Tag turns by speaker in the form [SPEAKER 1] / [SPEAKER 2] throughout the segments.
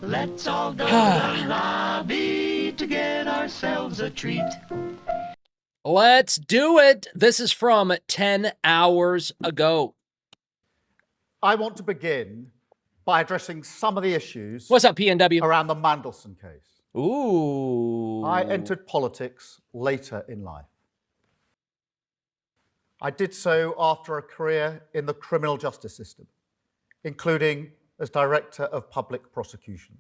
[SPEAKER 1] Let's all go to the lobby to get ourselves a treat.
[SPEAKER 2] Let's do it. This is from 10 hours ago.
[SPEAKER 3] I want to begin by addressing some of the issues
[SPEAKER 2] What's up, PNW?
[SPEAKER 3] around the Mandelson case.
[SPEAKER 2] Ooh.
[SPEAKER 3] I entered politics later in life. I did so after a career in the criminal justice system, including as Director of Public Prosecutions.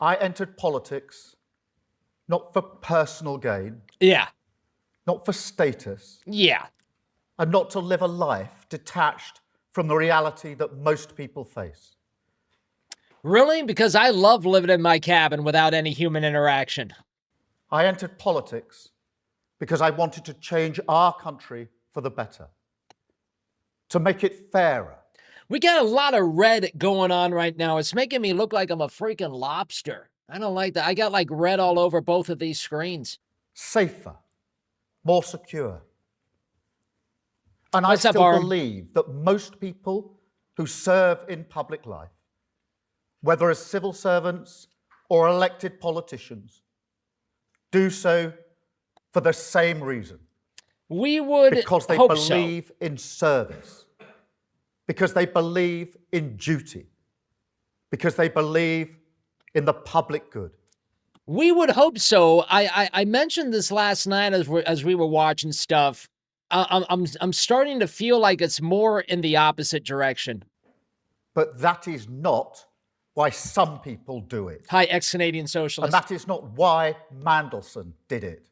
[SPEAKER 3] I entered politics not for personal gain,
[SPEAKER 2] Yeah.
[SPEAKER 3] not for status,
[SPEAKER 2] Yeah.
[SPEAKER 3] and not to live a life detached from the reality that most people face.
[SPEAKER 2] Really? Because I love living in my cabin without any human interaction.
[SPEAKER 3] I entered politics because I wanted to change our country for the better, to make it fairer.
[SPEAKER 2] We got a lot of red going on right now. It's making me look like I'm a freaking lobster. I don't like that. I got like red all over both of these screens.
[SPEAKER 3] Safer, more secure. And
[SPEAKER 2] What's
[SPEAKER 3] I
[SPEAKER 2] up,
[SPEAKER 3] still
[SPEAKER 2] Arm?
[SPEAKER 3] believe that most people who serve in public life, whether as civil servants or elected politicians, do so for the same reason.
[SPEAKER 2] We would
[SPEAKER 3] Because they
[SPEAKER 2] hope so.
[SPEAKER 3] believe in service, because they believe in duty, because they believe in the public good.
[SPEAKER 2] We would hope so. I mentioned this last night as we were watching stuff. I'm starting to feel like it's more in the opposite direction.
[SPEAKER 3] But that is not why some people do it.
[SPEAKER 2] Hi, ex-Canadian
[SPEAKER 3] And
[SPEAKER 2] socialist.
[SPEAKER 3] that is not why Mandelson did it.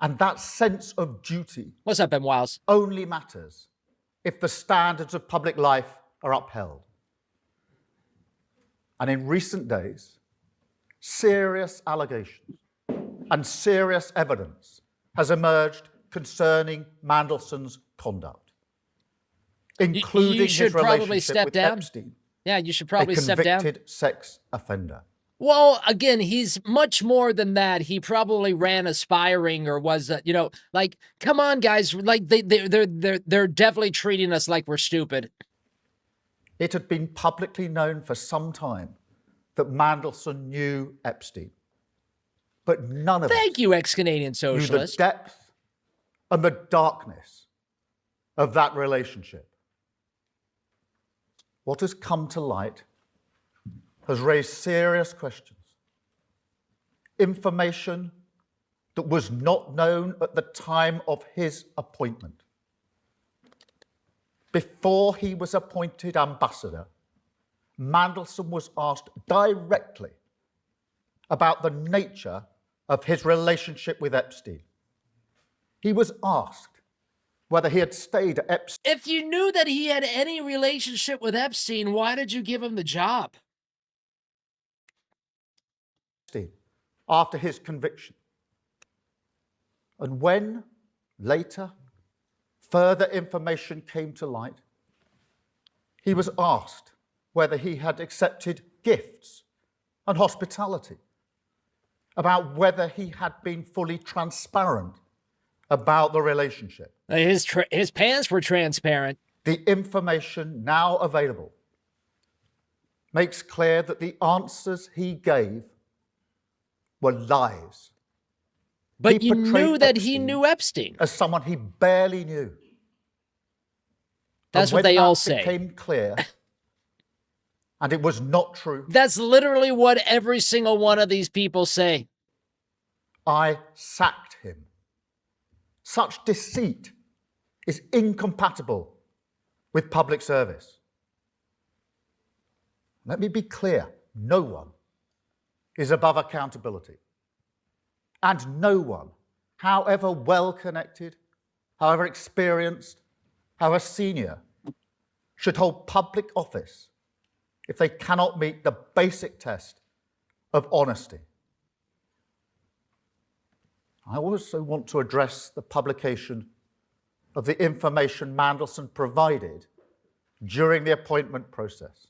[SPEAKER 3] And that sense of duty
[SPEAKER 2] What's up, Ben Wiles?
[SPEAKER 3] only matters if the standards of public life are upheld. And in recent days, serious allegations and serious evidence has emerged concerning Mandelson's conduct, including
[SPEAKER 2] you should
[SPEAKER 3] his
[SPEAKER 2] probably
[SPEAKER 3] relationship
[SPEAKER 2] step
[SPEAKER 3] with
[SPEAKER 2] down.
[SPEAKER 3] Epstein,
[SPEAKER 2] Yeah, you should
[SPEAKER 3] a
[SPEAKER 2] probably step down.
[SPEAKER 3] convicted sex offender.
[SPEAKER 2] Well, again, he's much more than that. He probably ran aspiring or was, like, come on, guys. Like they're definitely treating us like we're stupid.
[SPEAKER 3] It had been publicly known for some time that Mandelson knew Epstein, but none of
[SPEAKER 2] Thank
[SPEAKER 3] us
[SPEAKER 2] you, ex-Canadian
[SPEAKER 3] knew the
[SPEAKER 2] socialist.
[SPEAKER 3] depth and the darkness of that relationship. What has come to light has raised serious questions. Information that was not known at the time of his appointment. Before he was appointed ambassador, Mandelson was asked directly about the nature of his relationship with Epstein. He was asked whether he had stayed at Epstein
[SPEAKER 2] If you knew that he had any relationship with Epstein, why did you give him the job?
[SPEAKER 3] after his conviction. And when later further information came to light, he was asked whether he had accepted gifts and hospitality, about whether he had been fully transparent about the relationship.
[SPEAKER 2] His pants were transparent.
[SPEAKER 3] The information now available makes clear that the answers he gave were lies.
[SPEAKER 2] But
[SPEAKER 3] He
[SPEAKER 2] you
[SPEAKER 3] portrayed
[SPEAKER 2] knew that he
[SPEAKER 3] Epstein
[SPEAKER 2] knew Epstein.
[SPEAKER 3] as someone he barely knew.
[SPEAKER 2] That's
[SPEAKER 3] And
[SPEAKER 2] what they
[SPEAKER 3] when
[SPEAKER 2] all
[SPEAKER 3] that
[SPEAKER 2] say.
[SPEAKER 3] became clear, and it was not true,
[SPEAKER 2] That's literally what every single one of these people say.
[SPEAKER 3] I sacked him. Such deceit is incompatible with public service. Let me be clear, no one is above accountability. And no one, however well connected, however experienced, however senior, should hold public office if they cannot meet the basic test of honesty. I also want to address the publication of the information Mandelson provided during the appointment process.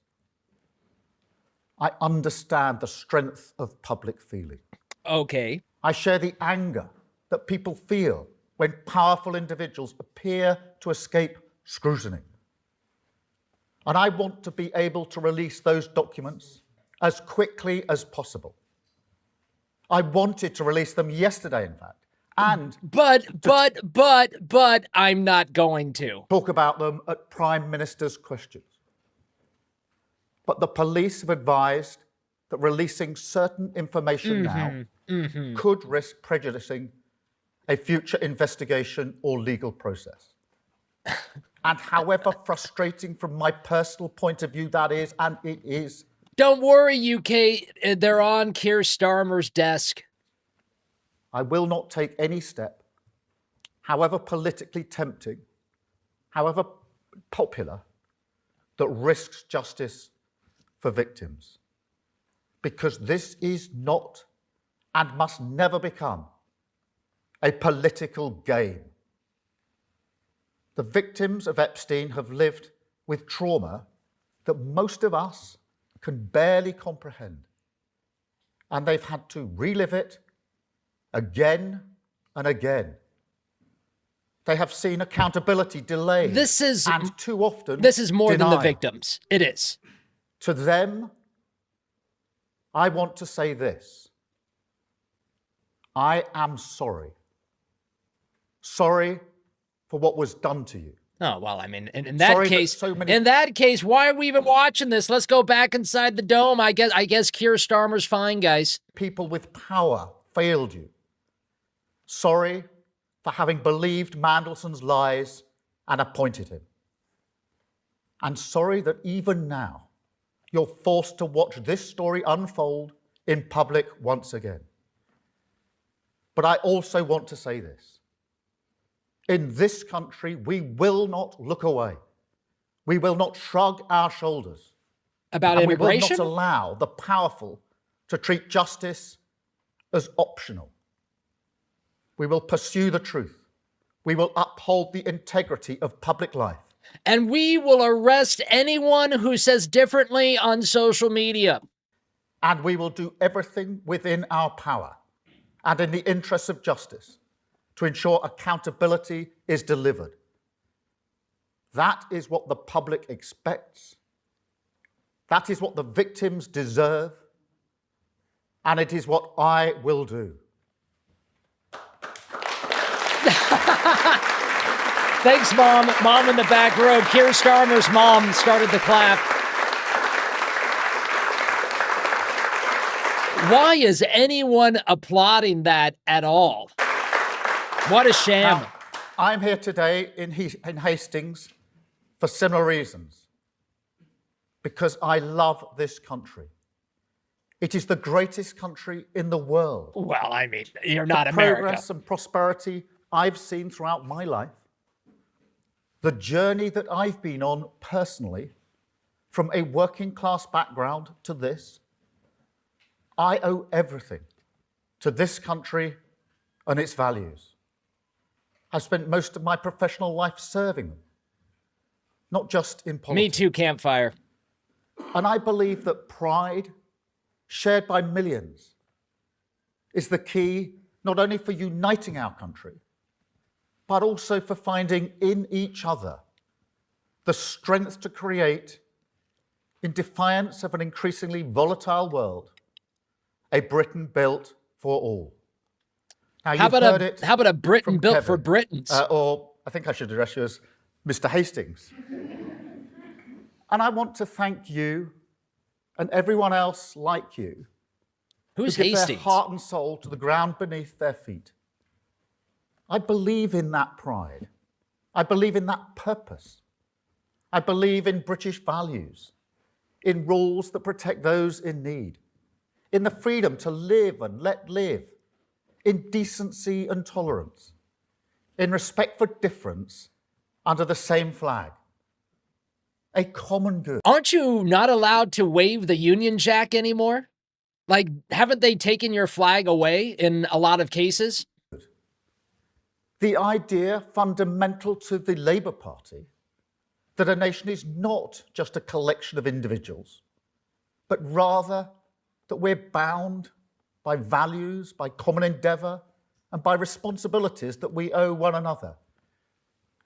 [SPEAKER 3] I understand the strength of public feeling.
[SPEAKER 2] Okay.
[SPEAKER 3] I share the anger that people feel when powerful individuals appear to escape scrutiny. And I want to be able to release those documents as quickly as possible. I wanted to release them yesterday, in fact, and
[SPEAKER 2] But I'm not going to.
[SPEAKER 3] talk about them at Prime Minister's questions. But the police have advised that releasing certain information now could risk prejudicing a future investigation or legal process. And however frustrating from my personal point of view that is, and it is.
[SPEAKER 2] Don't worry, UK, they're on Keir Starmer's desk.
[SPEAKER 3] I will not take any step, however politically tempting, however popular, that risks justice for victims. Because this is not and must never become a political game. The victims of Epstein have lived with trauma that most of us can barely comprehend. And they've had to relive it again and again. They have seen accountability delayed and too often
[SPEAKER 2] This is more than the
[SPEAKER 3] denied.
[SPEAKER 2] victims. It is.
[SPEAKER 3] To them, I want to say this. I am sorry. Sorry for what was done to you.
[SPEAKER 2] Oh, well, I mean, in that
[SPEAKER 3] Sorry that
[SPEAKER 2] case,
[SPEAKER 3] so many-
[SPEAKER 2] in that case, why are we even watching this? Let's go back inside the dome. I guess Keir Starmer's fine, guys.
[SPEAKER 3] People with power failed you. Sorry for having believed Mandelson's lies and appointed him. And sorry that even now you're forced to watch this story unfold in public once again. But I also want to say this. In this country, we will not look away. We will not shrug our shoulders.
[SPEAKER 2] About
[SPEAKER 3] and we will
[SPEAKER 2] immigration?
[SPEAKER 3] not allow the powerful to treat justice as optional. We will pursue the truth. We will uphold the integrity of public life.
[SPEAKER 2] And we will arrest anyone who says differently on social media.
[SPEAKER 3] And we will do everything within our power and in the interests of justice to ensure accountability is delivered. That is what the public expects. That is what the victims deserve. And it is what I will do.
[SPEAKER 2] Thanks, Mom. Mom in the back row. Keir Starmer's mom started the clap. Why is anyone applauding that at all? What a sham.
[SPEAKER 3] Now, I'm here today in Hastings for similar reasons. Because I love this country. It is the greatest country in the world.
[SPEAKER 2] Well, I mean, you're not America.
[SPEAKER 3] Progress and prosperity I've seen throughout my life. The journey that I've been on personally, from a working class background to this, I owe everything to this country and its values. I've spent most of my professional life serving them, not just in politics.
[SPEAKER 2] Me too, campfire.
[SPEAKER 3] And I believe that pride, shared by millions, is the key not only for uniting our country, but also for finding in each other the strength to create, in defiance of an increasingly volatile world, a Britain built for all. Now,
[SPEAKER 2] How about a Britain
[SPEAKER 3] from
[SPEAKER 2] built
[SPEAKER 3] Kevin,
[SPEAKER 2] for Britons?
[SPEAKER 3] or I think I should address you as Mr. Hastings. And I want to thank you and everyone else like you
[SPEAKER 2] Who's
[SPEAKER 3] who give
[SPEAKER 2] Hastings?
[SPEAKER 3] their heart and soul to the ground beneath their feet. I believe in that pride. I believe in that purpose. I believe in British values, in rules that protect those in need, in the freedom to live and let live, in decency and tolerance, in respect for difference under the same flag. A common good.
[SPEAKER 2] Aren't you not allowed to wave the Union Jack anymore? Like, haven't they taken your flag away in a lot of cases?
[SPEAKER 3] The idea fundamental to the Labour Party that a nation is not just a collection of individuals, but rather that we're bound by values, by common endeavour, and by responsibilities that we owe one another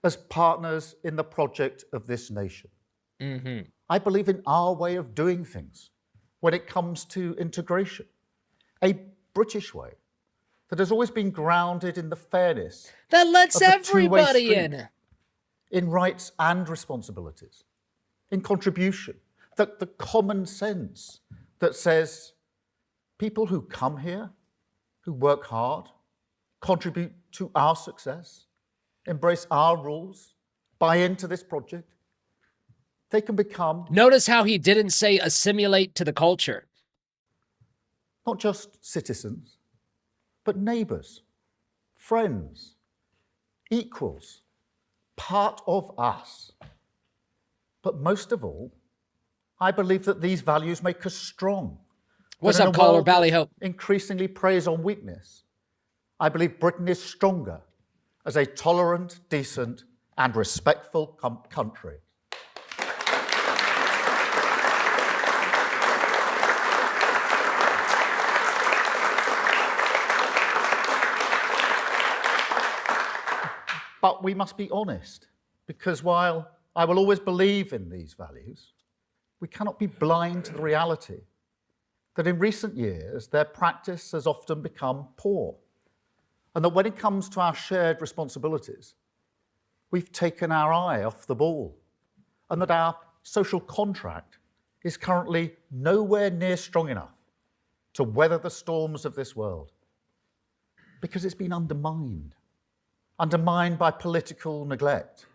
[SPEAKER 3] as partners in the project of this nation. I believe in our way of doing things when it comes to integration, a British way that has always been grounded in the fairness
[SPEAKER 2] That lets
[SPEAKER 3] of the two-way
[SPEAKER 2] everybody
[SPEAKER 3] street,
[SPEAKER 2] in.
[SPEAKER 3] rights and responsibilities, in contribution, that the common sense that says people who come here, who work hard, contribute to our success, embrace our rules, buy into this project, they can become
[SPEAKER 2] Notice how he didn't say assimilate to the culture.
[SPEAKER 3] not just citizens, but neighbours, friends, equals, part of us. But most of all, I believe that these values make us strong.
[SPEAKER 2] What's
[SPEAKER 3] That in
[SPEAKER 2] up,
[SPEAKER 3] a
[SPEAKER 2] caller?
[SPEAKER 3] world that
[SPEAKER 2] Ballyhope.
[SPEAKER 3] increasingly preys on weakness, I believe Britain is stronger as a tolerant, decent, and respectful country. But we must be honest, because while I will always believe in these values, we cannot be blind to the reality that in recent years their practice has often become poor, and that when it comes to our shared responsibilities, we've taken our eye off the ball, and that our social contract is currently nowhere near strong enough to weather the storms of this world, because it's been undermined by political neglect,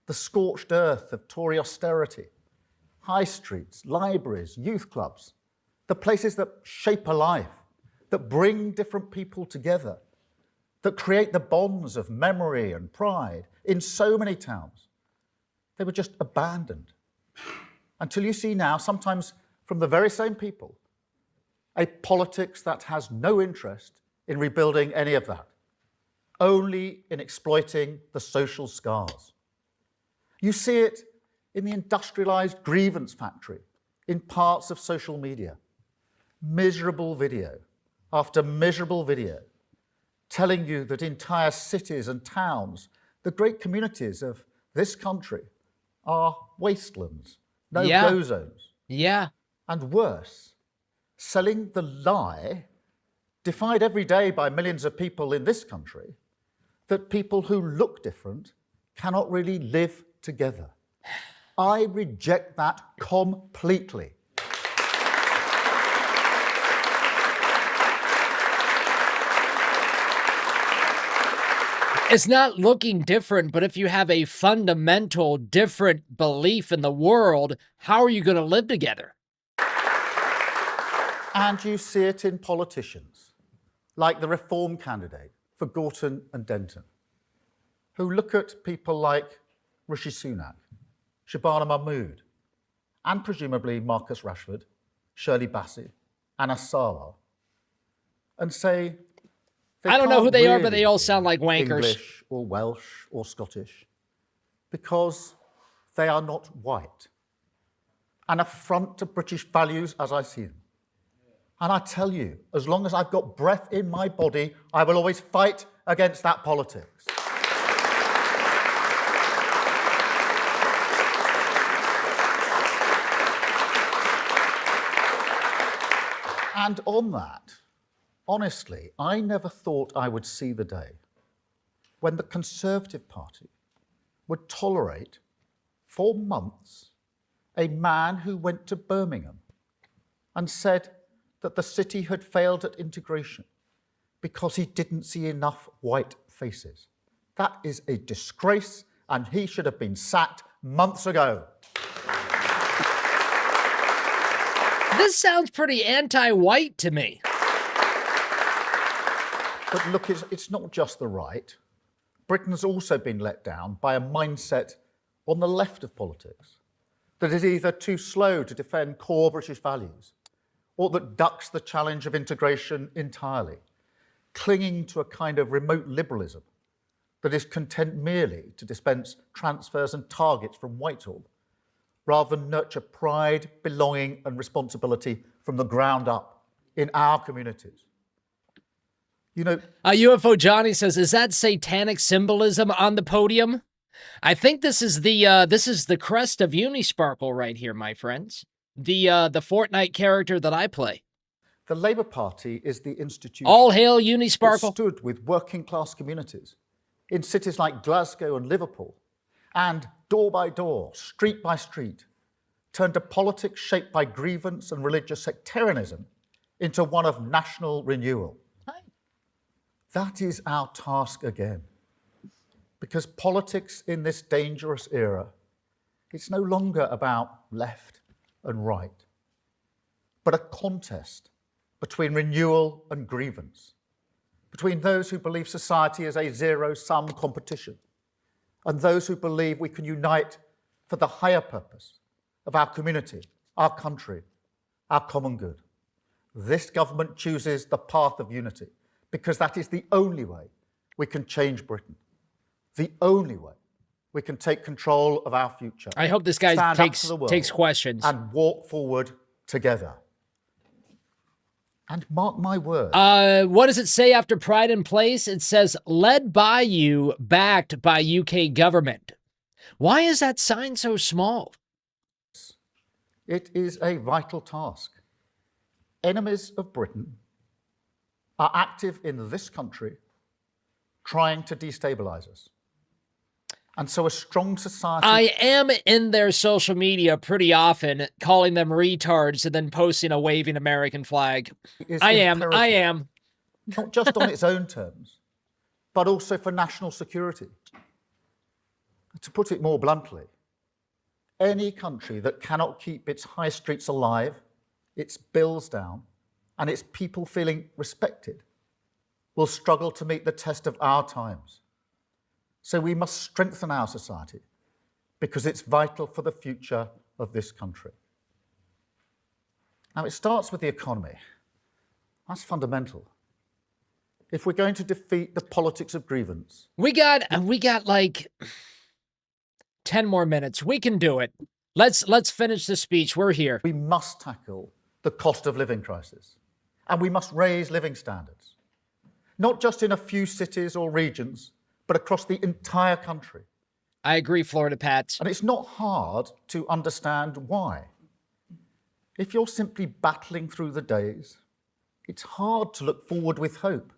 [SPEAKER 3] the scorched earth of Tory austerity, high streets, libraries, youth clubs, the places that shape a life, that bring different people together, that create the bonds of memory and pride in so many towns. They were just abandoned. Until you see now, sometimes from the very same people, a politics that has no interest in rebuilding any of that, only in exploiting the social scars. You see it in the industrialized grievance factory, in parts of social media. Miserable video after miserable video, telling you that entire cities and towns, the great communities of this country, are wastelands, no-go zones.
[SPEAKER 2] Yeah.
[SPEAKER 3] And worse, selling the lie, defied every day by millions of people in this country, that people who look different cannot really live together. I reject that completely.
[SPEAKER 2] It's not looking different, but if you have a fundamental different belief in the world, how are you going to live together?
[SPEAKER 3] And you see it in politicians, like the Reform candidate for Gorton and Denton, who look at people like Rishi Sunak, Shabana Mahmood, and presumably Marcus Rashford, Shirley Bassey, Anna Sala, and say,
[SPEAKER 2] I don't know who they are, but
[SPEAKER 3] really
[SPEAKER 2] they all sound like wankers.
[SPEAKER 3] English or Welsh or Scottish, because they are not white. An affront to British values as I see them. And I tell you, as long as I've got breath in my body, I will always fight against that politics. And on that, honestly, I never thought I would see the day when the Conservative Party would tolerate for months a man who went to Birmingham and said that the city had failed at integration because he didn't see enough white faces. That is a disgrace, and he should have been sacked months ago.
[SPEAKER 2] This sounds pretty anti-white to me.
[SPEAKER 3] But look, it's not just the right. Britain's also been let down by a mindset on the left of politics that is either too slow to defend core British values or that ducks the challenge of integration entirely, clinging to a kind of remote liberalism that is content merely to dispense transfers and targets from Whitehall, rather than nurture pride, belonging and responsibility from the ground up in our communities. You know,
[SPEAKER 2] UFO Johnny says, is that satanic symbolism on the podium? I think this is the crest of Unisparkle right here, my friends. The Fortnite character that I play.
[SPEAKER 3] The Labour Party is the institution
[SPEAKER 2] All hail
[SPEAKER 3] that
[SPEAKER 2] Unisparkle.
[SPEAKER 3] stood with working class communities in cities like Glasgow and Liverpool, and door by door, street by street, turned a politics shaped by grievance and religious sectarianism into one of national renewal. That is our task again. Because politics in this dangerous era, it's no longer about left and right, but a contest between renewal and grievance, between those who believe society is a zero-sum competition and those who believe we can unite for the higher purpose of our community, our country, our common good. This government chooses the path of unity because that is the only way we can change Britain, the only way we can take control of our future.
[SPEAKER 2] I hope this guy
[SPEAKER 3] stand up
[SPEAKER 2] takes
[SPEAKER 3] to the world
[SPEAKER 2] takes questions.
[SPEAKER 3] and walk forward together. And mark my word.
[SPEAKER 2] What does it say after Pride in Place? It says, led by you, backed by UK government. Why is that sign so small?
[SPEAKER 3] It is a vital task. Enemies of Britain are active in this country trying to destabilize us. And so a strong society...
[SPEAKER 2] I am in their social media pretty often, calling them retards and then posting a waving American flag. I am.
[SPEAKER 3] Not just on its own terms, but also for national security. To put it more bluntly, any country that cannot keep its high streets alive, its bills down, and its people feeling respected will struggle to meet the test of our times. So we must strengthen our society because it's vital for the future of this country. Now, it starts with the economy. That's fundamental. If we're going to defeat the politics of grievance...
[SPEAKER 2] We got like 10 more minutes. We can do it. Let's finish the speech. We're here.
[SPEAKER 3] We must tackle the cost of living crisis, and we must raise living standards, not just in a few cities or regions, but across the entire country.
[SPEAKER 2] I agree, Florida Pats.
[SPEAKER 3] And it's not hard to understand why. If you're simply battling through the days, it's hard to look forward with hope,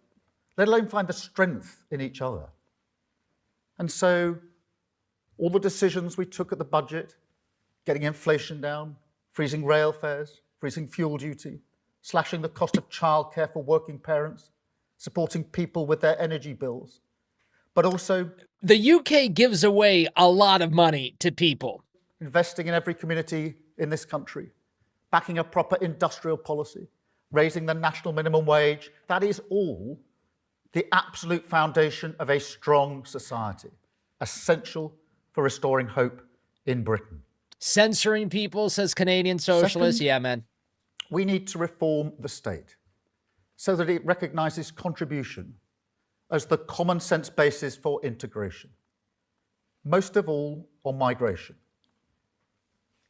[SPEAKER 3] let alone find the strength in each other. And so all the decisions we took at the budget, getting inflation down, freezing rail fares, freezing fuel duty, slashing the cost of childcare for working parents, supporting people with their energy bills, but also...
[SPEAKER 2] The UK gives away a lot of money to people.
[SPEAKER 3] Investing in every community in this country, backing a proper industrial policy, raising the national minimum wage, that is all the absolute foundation of a strong society, essential for restoring hope in Britain.
[SPEAKER 2] Censoring people, says Canadian Socialist.
[SPEAKER 3] Second,
[SPEAKER 2] yeah, man.
[SPEAKER 3] We need to reform the state so that it recognises contribution as the common sense basis for integration, most of all on migration.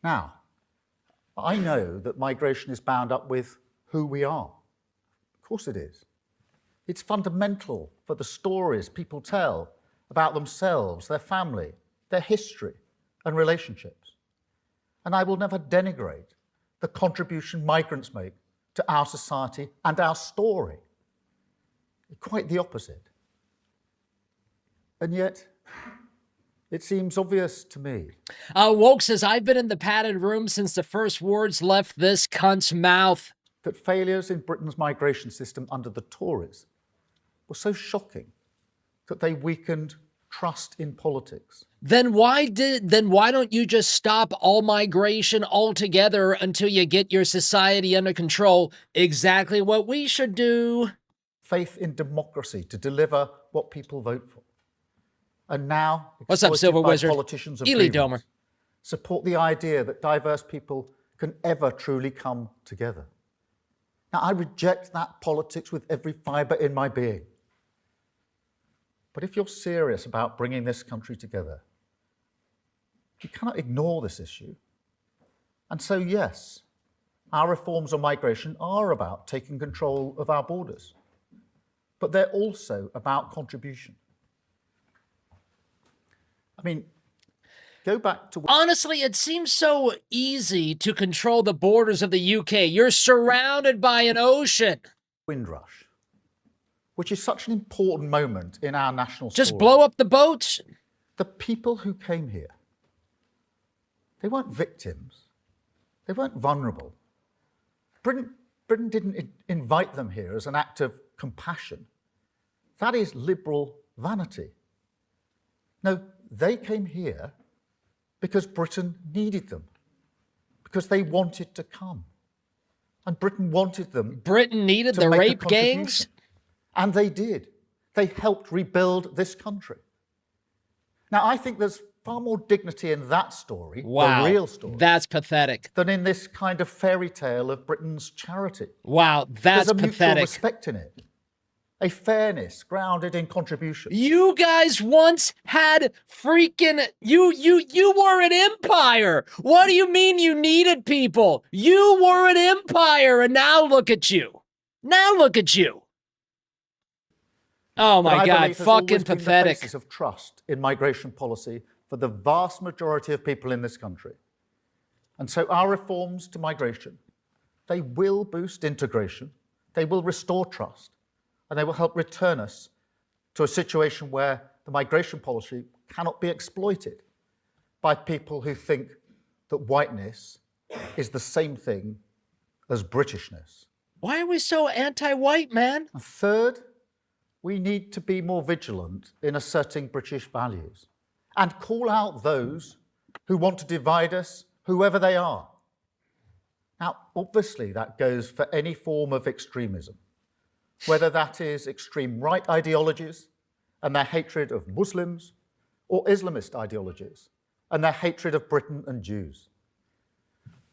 [SPEAKER 3] Now, I know that migration is bound up with who we are. Of course it is. It's fundamental for the stories people tell about themselves, their family, their history and relationships. And I will never denigrate the contribution migrants make to our society and our story. Quite the opposite. And yet, it seems obvious to me.
[SPEAKER 2] Woke says, I've been in the padded room since the first words left this cunt's mouth.
[SPEAKER 3] That failures in Britain's migration system under the Tories were so shocking that they weakened trust in politics.
[SPEAKER 2] Then why don't you just stop all migration altogether until you get your society under control? Exactly what we should do.
[SPEAKER 3] Faith in democracy to deliver what people vote for. And now,
[SPEAKER 2] what's up, Silver Wizard?
[SPEAKER 3] Politicians of
[SPEAKER 2] Ely Domer.
[SPEAKER 3] Support the idea that diverse people can ever truly come together. Now, I reject that politics with every fibre in my being. But if you're serious about bringing this country together, you cannot ignore this issue. And so, yes, our reforms on migration are about taking control of our borders, but they're also about contribution. I mean, go back to
[SPEAKER 2] Honestly, it seems so easy to control the borders of the UK. You're surrounded by an ocean.
[SPEAKER 3] Windrush, which is such an important moment in our national story.
[SPEAKER 2] Just blow up the boats.
[SPEAKER 3] The people who came here, they weren't victims. They weren't vulnerable. Britain didn't invite them here as an act of compassion. That is liberal vanity. No, they came here because Britain needed them, because they wanted to come. And Britain wanted them.
[SPEAKER 2] Britain needed
[SPEAKER 3] to
[SPEAKER 2] the
[SPEAKER 3] make a
[SPEAKER 2] rape
[SPEAKER 3] contribution.
[SPEAKER 2] gangs?
[SPEAKER 3] And they did. They helped rebuild this country. Now, I think there's far more dignity in that story,
[SPEAKER 2] Wow.
[SPEAKER 3] the real story,
[SPEAKER 2] That's pathetic.
[SPEAKER 3] than in this kind of fairy tale of Britain's charity.
[SPEAKER 2] Wow, that's
[SPEAKER 3] There's a mutual
[SPEAKER 2] pathetic.
[SPEAKER 3] respect in it, a fairness grounded in contribution.
[SPEAKER 2] You guys once had freaking you were an empire. What do you mean you needed people? You were an empire, and now look at you. Now look at you. Oh
[SPEAKER 3] But
[SPEAKER 2] my
[SPEAKER 3] I
[SPEAKER 2] God,
[SPEAKER 3] believe has
[SPEAKER 2] fucking
[SPEAKER 3] always been the
[SPEAKER 2] pathetic.
[SPEAKER 3] basis of trust in migration policy for the vast majority of people in this country. And so our reforms to migration, they will boost integration, they will restore trust, and they will help return us to a situation where the migration policy cannot be exploited by people who think that whiteness is the same thing as Britishness.
[SPEAKER 2] Why are we so anti-white, man?
[SPEAKER 3] And third, we need to be more vigilant in asserting British values and call out those who want to divide us, whoever they are. Now, obviously, that goes for any form of extremism, whether that is extreme right ideologies and their hatred of Muslims, or Islamist ideologies and their hatred of Britain and Jews.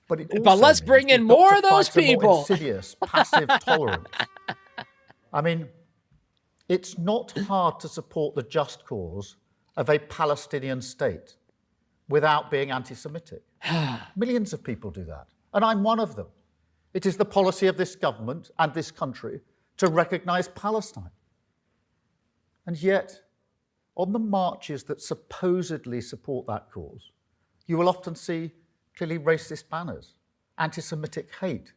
[SPEAKER 3] But
[SPEAKER 2] let's bring in more of those people.
[SPEAKER 3] More insidious, passive tolerance. I mean, it's not hard to support the just cause of a Palestinian state without being anti-Semitic. Millions of people do that, and I'm one of them. It is the policy of this government and this country to recognise Palestine. And yet, on the marches that supposedly support that cause, you will often see clearly racist banners, anti-Semitic hate,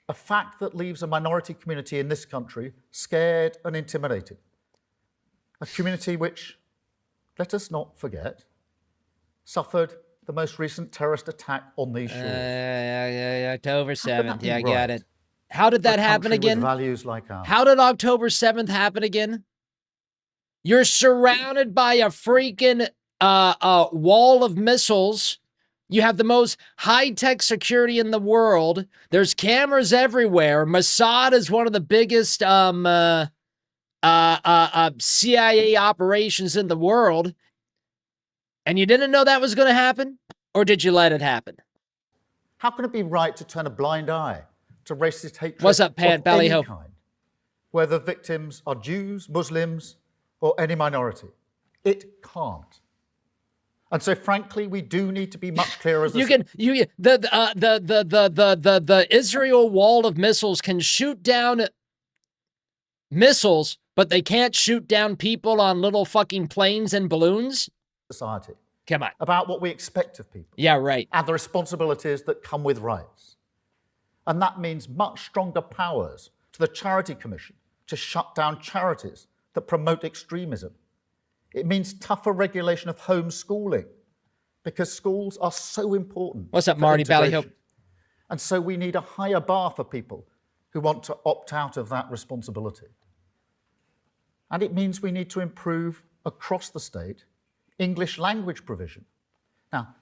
[SPEAKER 3] a fact that leaves a minority community in this country scared and intimidated. A community which, let us not forget, suffered the most recent terrorist attack on these shores.
[SPEAKER 2] October
[SPEAKER 3] How
[SPEAKER 2] 7th.
[SPEAKER 3] could that be
[SPEAKER 2] Yeah, I got
[SPEAKER 3] right
[SPEAKER 2] it. How did that
[SPEAKER 3] for a
[SPEAKER 2] happen
[SPEAKER 3] country with
[SPEAKER 2] again?
[SPEAKER 3] values like ours?
[SPEAKER 2] How did October 7th happen again? You're surrounded by a freaking wall of missiles. You have the most high-tech security in the world. There's cameras everywhere. Mossad is one of the biggest CIA operations in the world. And you didn't know that was going to happen? Or did you let it happen?
[SPEAKER 3] How can it be right to turn a blind eye to racist hatred
[SPEAKER 2] What's up, Pat
[SPEAKER 3] of any
[SPEAKER 2] Ballyho?
[SPEAKER 3] kind, whether victims are Jews, Muslims, or any minority? It can't. And so, frankly, we do need to be much clearer as a
[SPEAKER 2] the Israel wall of missiles can shoot down missiles, but they can't shoot down people on little fucking planes and balloons.
[SPEAKER 3] society
[SPEAKER 2] Come on.
[SPEAKER 3] about what we expect of people
[SPEAKER 2] Yeah, right.
[SPEAKER 3] and the responsibilities that come with rights. And that means much stronger powers to the Charity Commission to shut down charities that promote extremism. It means tougher regulation of homeschooling because schools are so important.
[SPEAKER 2] What's up,
[SPEAKER 3] for
[SPEAKER 2] Marty
[SPEAKER 3] integration.
[SPEAKER 2] Ballyhope?
[SPEAKER 3] And so we need a higher bar for people who want to opt out of that responsibility. And it means we need to improve across the state English language provision. Now,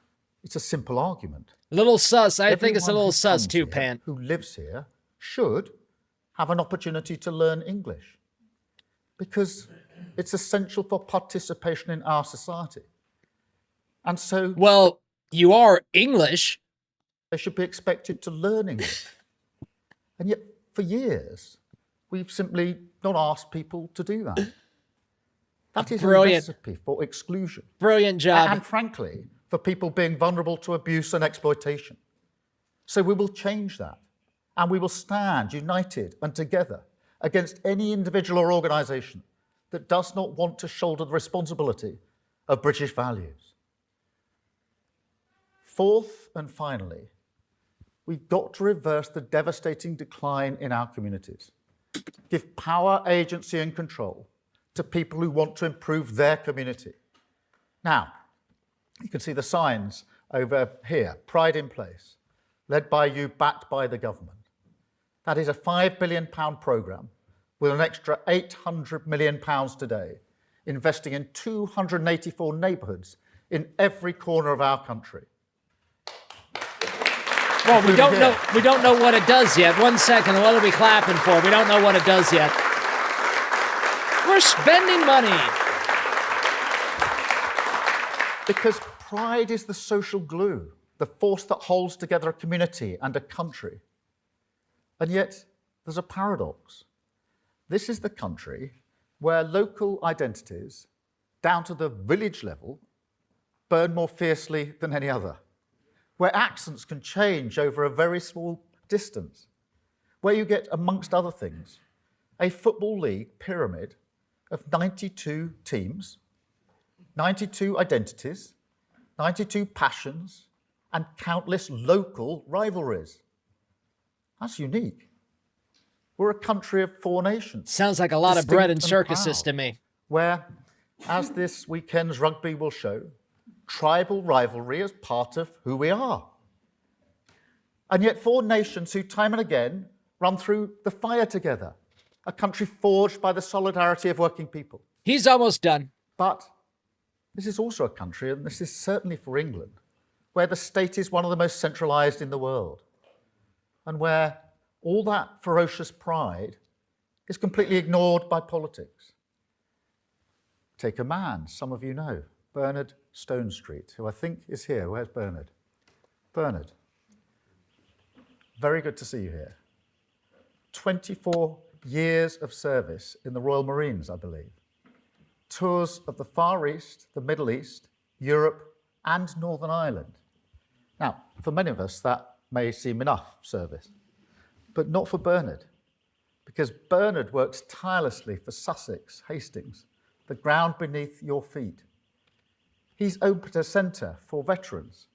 [SPEAKER 3] it's a simple argument.
[SPEAKER 2] Little sus. I think it's a
[SPEAKER 3] Everyone
[SPEAKER 2] little
[SPEAKER 3] who
[SPEAKER 2] sus
[SPEAKER 3] comes
[SPEAKER 2] too,
[SPEAKER 3] here,
[SPEAKER 2] Pan.
[SPEAKER 3] who lives here should have an opportunity to learn English because it's essential for participation in our society. And so
[SPEAKER 2] Well, you are English.
[SPEAKER 3] they should be expected to learn English. And yet, for years, we've simply not asked people to do that. That is
[SPEAKER 2] Brilliant.
[SPEAKER 3] a recipe for exclusion.
[SPEAKER 2] Brilliant job.
[SPEAKER 3] And frankly, for people being vulnerable to abuse and exploitation. So we will change that. And we will stand united and together against any individual or organisation that does not want to shoulder the responsibility of British values. Fourth and finally, we've got to reverse the devastating decline in our communities. Give power, agency and control to people who want to improve their community. Now, you can see the signs over here, Pride in Place, led by you, backed by the government. That is a £5 billion programme with an extra £800 million today, investing in 284 neighbourhoods in every corner of our country.
[SPEAKER 2] Well, we don't know what it does yet. 1 second, what are we clapping for? We don't know what it does yet. We're spending money.
[SPEAKER 3] Because pride is the social glue, the force that holds together a community and a country. And yet, there's a paradox. This is the country where local identities, down to the village level, burn more fiercely than any other, where accents can change over a very small distance, where you get, amongst other things, a football league pyramid of 92 teams, 92 identities, 92 passions, and countless local rivalries. That's unique. We're a country of 4 nations.
[SPEAKER 2] Sounds like a lot of bread and circuses to me.
[SPEAKER 3] Where, as this weekend's rugby will show, tribal rivalry is part of who we are. And yet 4 nations who time and again run through the fire together, a country forged by the solidarity of working people.
[SPEAKER 2] He's almost done.
[SPEAKER 3] But this is also a country, and this is certainly for England, where the state is one of the most centralised in the world, and where all that ferocious pride is completely ignored by politics. Take a man some of you know, Bernard Stonestreet, who I think is here. Where's Bernard? Bernard, very good to see you here. 24 years of service in the Royal Marines, I believe. Tours of the Far East, the Middle East, Europe, and Northern Ireland. Now, for many of us, that may seem enough service, but not for Bernard, because Bernard works tirelessly for Sussex, Hastings, the ground beneath your feet. He's opened a centre for veterans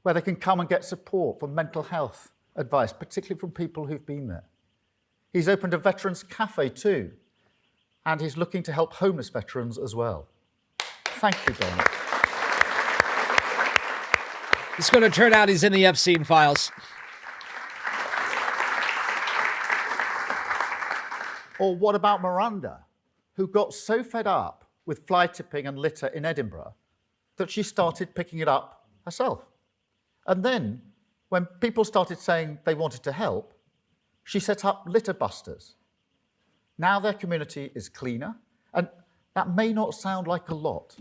[SPEAKER 3] where they can come and get support for mental health advice, particularly from people who've been there. He's opened a veterans cafe too, and he's looking to help homeless veterans as well. Thank you, Bernard.
[SPEAKER 2] It's going to turn out he's in the Epstein files.
[SPEAKER 3] Or what about Miranda, who got so fed up with fly tipping and litter in Edinburgh that she started picking it up herself? And then, when people started saying they wanted to help, she set up litter busters. Now their community is cleaner, and that may not sound like a lot,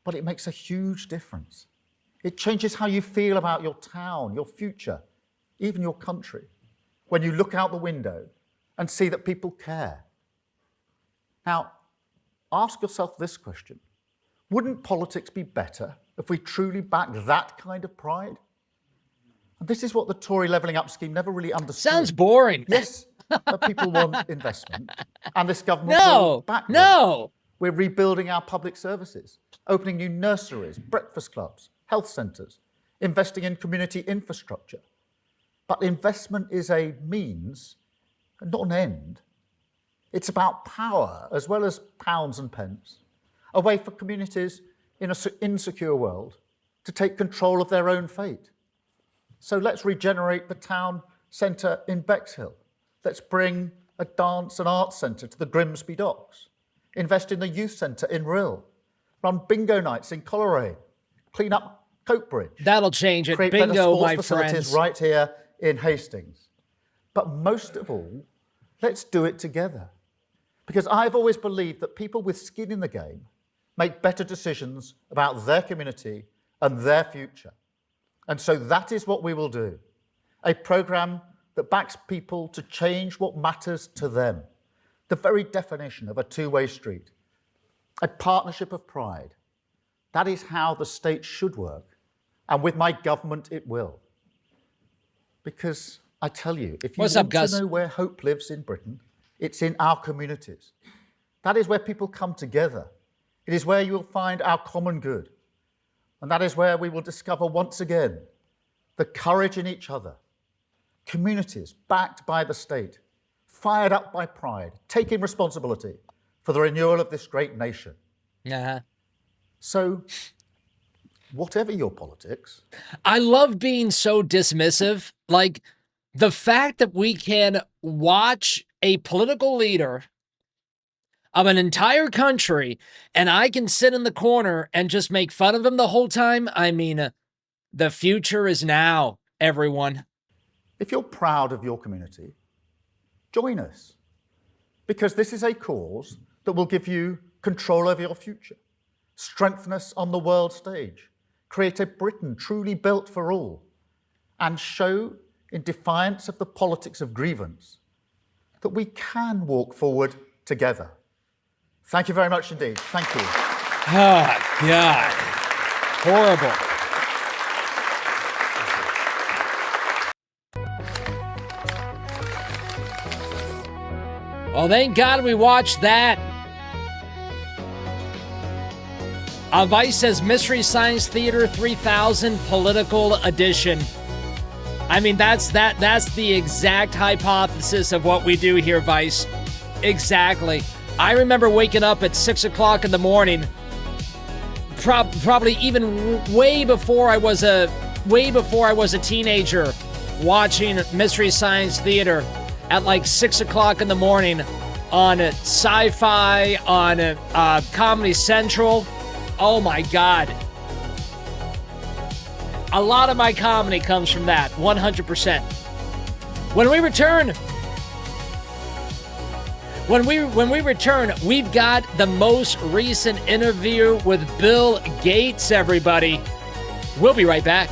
[SPEAKER 3] but it makes a huge difference. It changes how you feel about your town, your future, even your country, when you look out the window and see that people care. Now, ask yourself this question. Wouldn't politics be better if we truly backed that kind of pride? And this is what the Tory Levelling Up scheme never really understood.
[SPEAKER 2] Sounds boring.
[SPEAKER 3] Yes, but people want investment, and this government will back them.
[SPEAKER 2] No.
[SPEAKER 3] We're rebuilding our public services, opening new nurseries, breakfast clubs, health centres, investing in community infrastructure. But investment is a means, and not an end. It's about power as well as pounds and pence, a way for communities in an insecure world to take control of their own fate. So let's regenerate the town centre in Bexhill. Let's bring a dance and arts centre to the Grimsby Docks. Invest in the youth centre in Rhyl. Run bingo nights in Coleraine. Clean up Coatbridge.
[SPEAKER 2] That'll change it.
[SPEAKER 3] Create better
[SPEAKER 2] Bingo,
[SPEAKER 3] sports
[SPEAKER 2] my
[SPEAKER 3] facilities
[SPEAKER 2] friends.
[SPEAKER 3] right here in Hastings. But most of all, let's do it together. Because I've always believed that people with skin in the game make better decisions about their community and their future. And so that is what we will do. A programme that backs people to change what matters to them. The very definition of a two-way street. A partnership of pride. That is how the state should work. And with my government, it will. Because I tell you, if you want to know where hope lives in Britain, it's in our communities. That is where people come together. It is where you will find our common good. And that is where we will discover once again the courage in each other, communities backed by the state, fired up by pride, taking responsibility for the renewal of this great nation. So, whatever your politics.
[SPEAKER 2] I love being so dismissive. Like, the fact that we can watch a political leader of an entire country and I can sit in the corner and just make fun of him the whole time. I mean, the future is now, everyone.
[SPEAKER 3] If you're proud of your community, join us, because this is a cause that will give you control over your future, strengthen us on the world stage, create a Britain truly built for all, and show, in defiance of the politics of grievance, that we can walk forward together. Thank you very much indeed. Thank you.
[SPEAKER 2] Oh, God. Horrible. Well, thank God we watched that. Vice says Mystery Science Theater 3000 Political Edition. I mean, that's the exact hypothesis of what we do here, Vice. Exactly. I remember waking up at 6 o'clock in the morning, probably even way before I was a teenager, watching Mystery Science Theater at like 6 o'clock in the morning on Sci-Fi, on Comedy Central. Oh my God. A lot of my comedy comes from that, 100%. When we return, we've got the most recent interview with Bill Gates, everybody. We'll be right back.